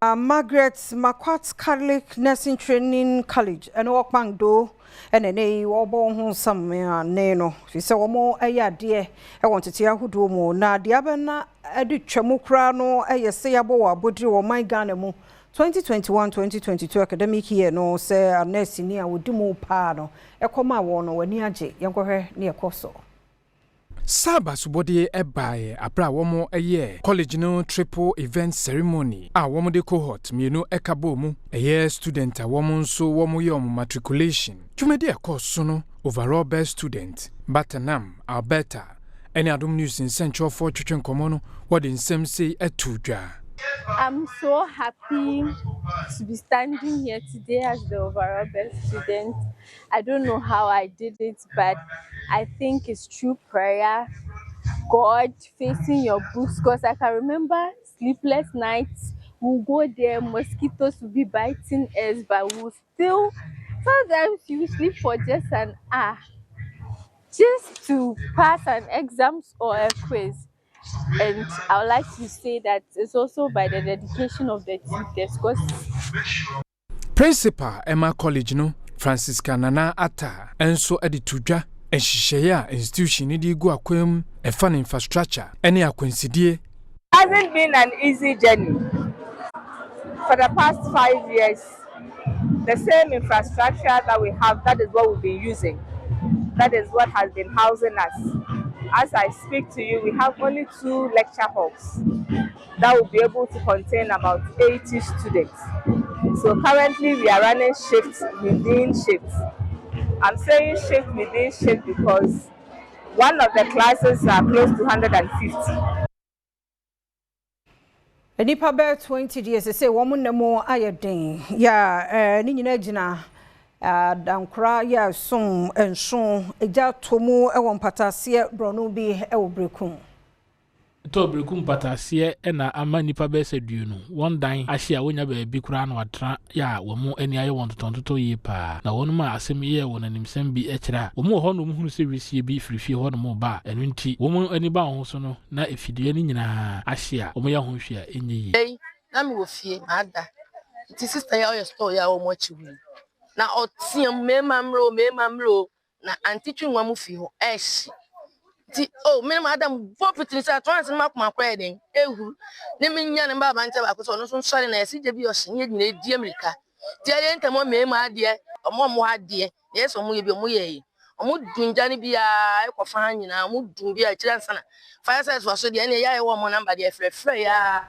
Margaret Marquardt Catholic Nursing Training College and Walkman do and a nay or born some nano. She saw more a dear. I want to tell who do more. Na diabana edit chamukrano a sayabo body or my ganemo 2021-2022 academic year no say a nursing near would do more pardon. A comma one or near J. Younger near Coso. Saba subodi ebaye abra womo eye college no triple event ceremony a womo de cohort mienu ekabo mu eye student a womo nso womo yom matriculation twumede ekoso no overall best student Batanam Alberta any Adom News in Central for twetwen komo no what in some say etudwa. I'm so happy to be standing here today as the overall best student. I don't know how I did it, but I think it's through prayer, God, facing your books. Because I can remember sleepless nights. We'll go there, mosquitoes will be biting us, but we'll still, sometimes you sleep for just an hour, just to pass an exam or a quiz. And I would like to say that it's also by the dedication of the teachers. Principal Emma College no Francisca Nana Atta enso editudwa ehihyeya institution ni di gu akwam e fan infrastructure ene akwansidie. Hasn't been an easy journey. For the past 5 years, the same infrastructure that we have, that is what we've been using. That is what has been housing us. As I speak to you, we have only 2 lecture halls that will be able to contain about 80 students. So currently we are running shifts within shifts. I'm saying shift within shift because one of the classes are close to 150. Nipa be 20 years say woman nemo ayedin ya ni nyina gina dankra ya son enson eja tomu e won patase brono bi e wo BEREKUM to BEREKUM patase e na ama nipa be sedu no won dan ahia wonya ba bi kura na watra ya wo mu ani aye won totonto yi pa na won ma asem ye won animsem bi e kira wo mu ho no mu hunu se resie bi frifie ho no mu ba enu nti wo mu ani ba ho so no na efidie ni nyina ahia wo mu ya ho hwia enyi yi na me wo fie ma da ti sister ya o store ya wo mo chiwu na otiam mema mro na anti nwa mu fi ho eshi ti me madam property sa trans ma kuma kwa den ehu ne menya ne baba nche ba ko so no so sori na esi je bi o shenye nyina di amerika ti ale ntamo mema ade omo ade yes omo ye bi omo ye omo dunja ne bia ekofa nyina omo dun bia kira nsana fire service so de ne ya ye wo mo number de frefre ya